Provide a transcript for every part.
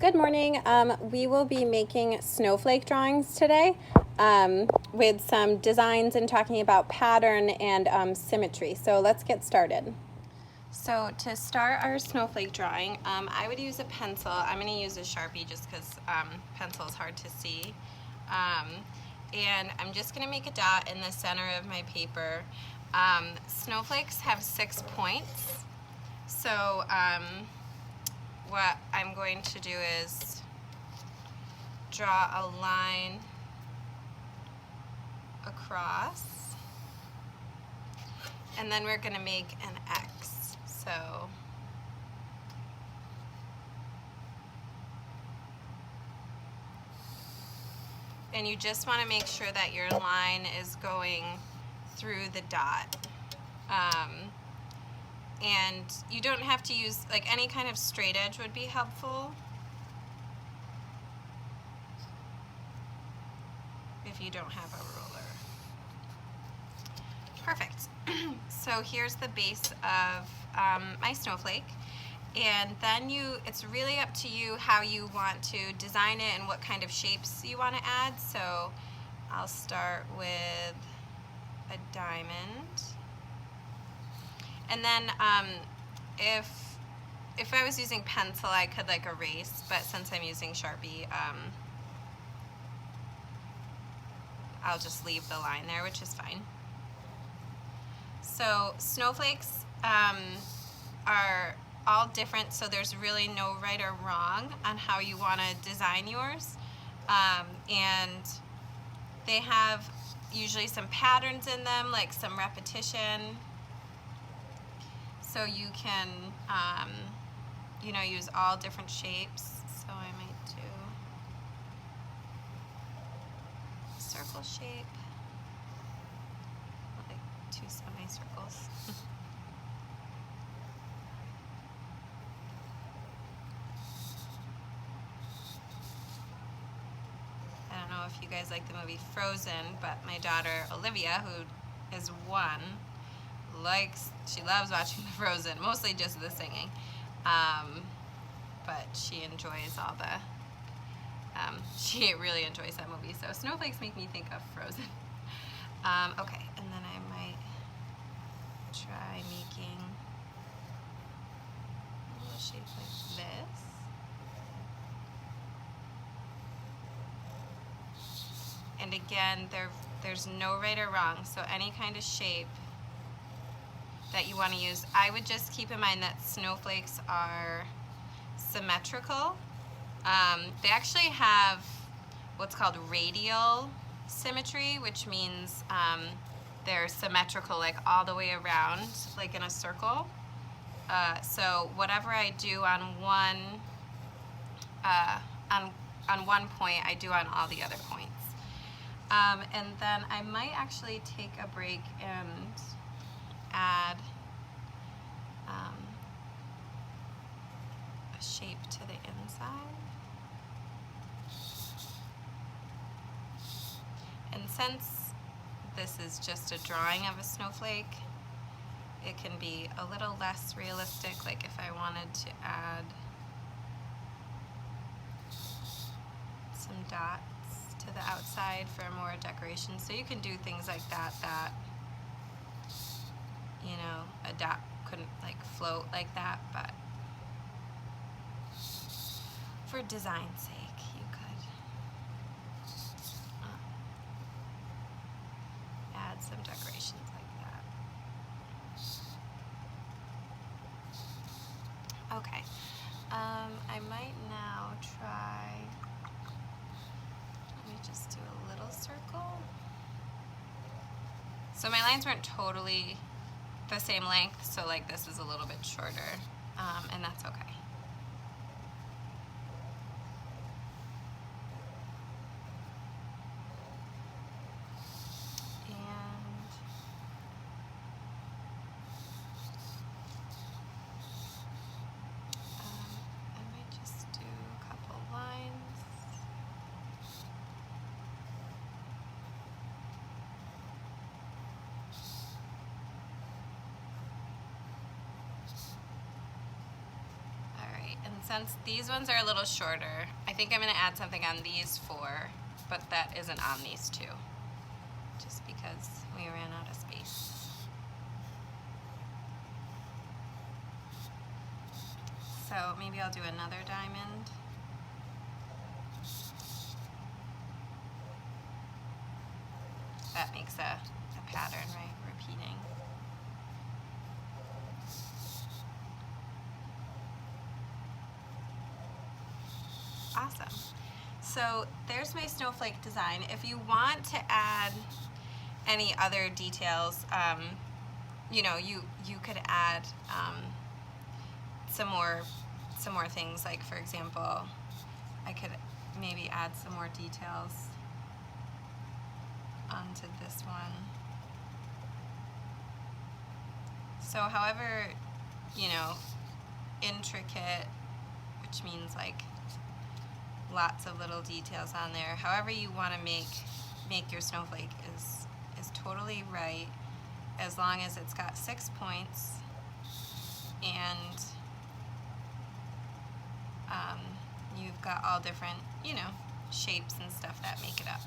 Good morning. We will be making snowflake drawings today with some designs and talking about pattern and symmetry. So let's get started. So to start our snowflake drawing, I would use a pencil. I'm going to use a Sharpie just because pencil is hard to see. And I'm just going to make a dot in the center of my paper. Snowflakes have 6 points. So what I'm going to do is draw a line across, and then we're going to make an X. So and you just want to make sure that your line is going through the dot. And you don't have to use, like, any kind of straight edge would be helpful if you don't have a ruler. Perfect. So here's the base of my snowflake, and then it's really up to you how you want to design it and what kind of shapes you want to add. So I'll start with a diamond. And then if I was using pencil, I could like erase, but since I'm using Sharpie, I'll just leave the line there, which is fine. So snowflakes are all different, so there's really no right or wrong on how you want to design yours. And they have usually some patterns in them, like some repetition. So you can, use all different shapes. So I might do a circle shape, like 2 semicircles. I don't know if you guys like the movie Frozen, but my daughter Olivia, who is 1, she loves watching the Frozen, mostly just the singing, but she enjoys all the, she really enjoys that movie, so snowflakes make me think of Frozen. Okay, and then I might try making a little shape like this. And again, there's no right or wrong, so any kind of shape that you want to use. I would just keep in mind that snowflakes are symmetrical. They actually have what's called radial symmetry, which means they're symmetrical like all the way around, like in a circle. So whatever I do on one point, I do on all the other points. And then I might actually take a break and add a shape to the inside. And since this is just a drawing of a snowflake, it can be a little less realistic, like if I wanted to add some dots to the outside for more decoration. So you can do things like that, a dot couldn't like float like that, but for design's sake, you could add some decorations like that. Okay, I might now try, let me just do a little circle. So my lines weren't totally the same length, so like this is a little bit shorter, and that's okay. And I might just do a couple lines. since these ones are a little shorter, I think I'm going to add something on these 4, but that isn't on these 2, just because we ran out of space. So maybe I'll do another diamond. That makes a pattern, right? Repeating. Awesome. So there's my snowflake design. If you want to add any other details, you know, you could add some more things. Like, for example, I could maybe add some more details onto this one. So however, you know, intricate, which means like lots of little details on there, however you want to make your snowflake is totally right, as long as it's got 6 points and you've got all different, you know, shapes and stuff that make it up.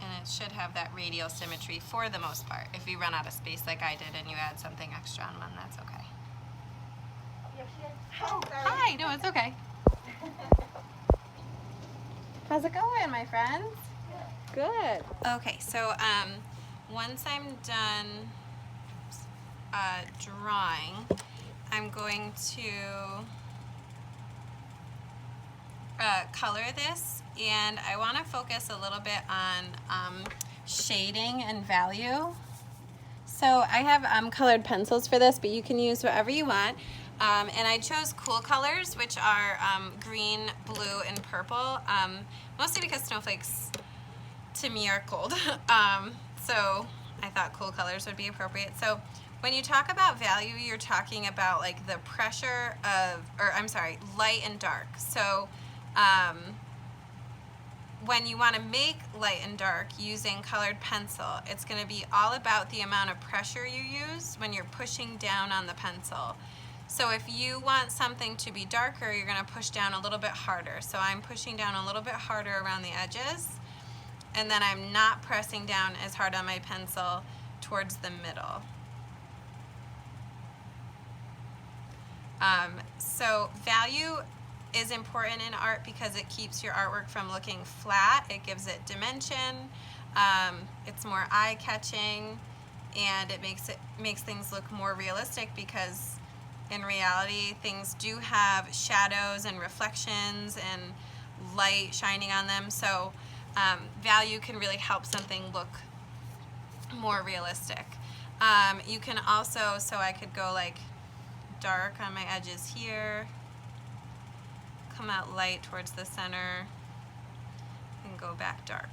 And it should have that radial symmetry for the most part. If you run out of space like I did and you add something extra on one, that's okay. Oh, hi, no, it's okay. How's it going, my friends? Good. Okay, so once I'm done drawing, I'm going to color this, and I want to focus a little bit on shading and value. So I have colored pencils for this, but you can use whatever you want. And I chose cool colors, which are green, blue, and purple, mostly because snowflakes to me are cold. So I thought cool colors would be appropriate. So when you talk about value, you're talking about like the pressure of, or I'm sorry, light and dark. So when you want to make light and dark using colored pencil, it's going to be all about the amount of pressure you use when you're pushing down on the pencil. So if you want something to be darker, you're going to push down a little bit harder. So I'm pushing down a little bit harder around the edges, and then I'm not pressing down as hard on my pencil towards the middle. So value is important in art because it keeps your artwork from looking flat. It gives it dimension. It's more eye-catching, and it makes things look more realistic, because in reality things do have shadows and reflections and light shining on them. So value can really help something look more realistic. You can also, so I could go like dark on my edges here, come out light towards the center, and go back dark.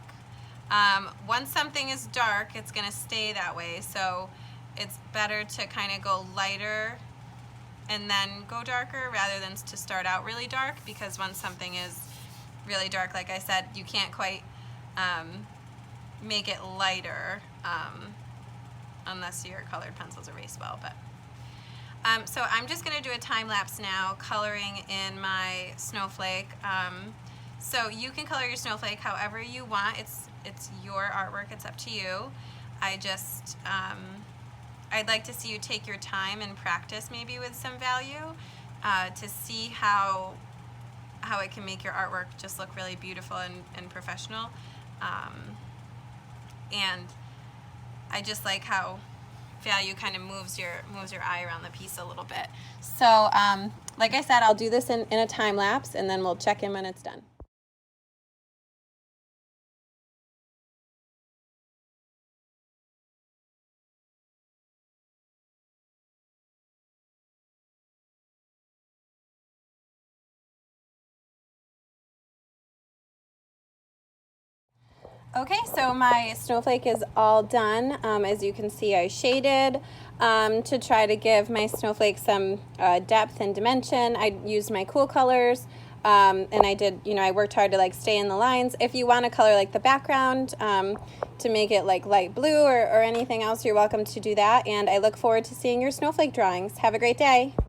Once something is dark, it's going to stay that way, so it's better to kind of go lighter and then go darker rather than to start out really dark, because once something is really dark, like I said, you can't quite make it lighter unless your colored pencils erase well. But so I'm just going to do a time lapse now, coloring in my snowflake. So you can color your snowflake however you want. It's your artwork. It's up to you. I just I'd like to see you take your time and practice maybe with some value to see how it can make your artwork just look really beautiful and professional. And I just like how value kind of moves your eye around the piece a little bit. So like I said, I'll do this in a time lapse, and then we'll check in when it's done. Okay, so my snowflake is all done. As you can see, I shaded to try to give my snowflake some depth and dimension. I used my cool colors, and I did, I worked hard to like stay in the lines. If you want to color like the background, to make it like light blue or anything else, you're welcome to do that. And I look forward to seeing your snowflake drawings. Have a great day.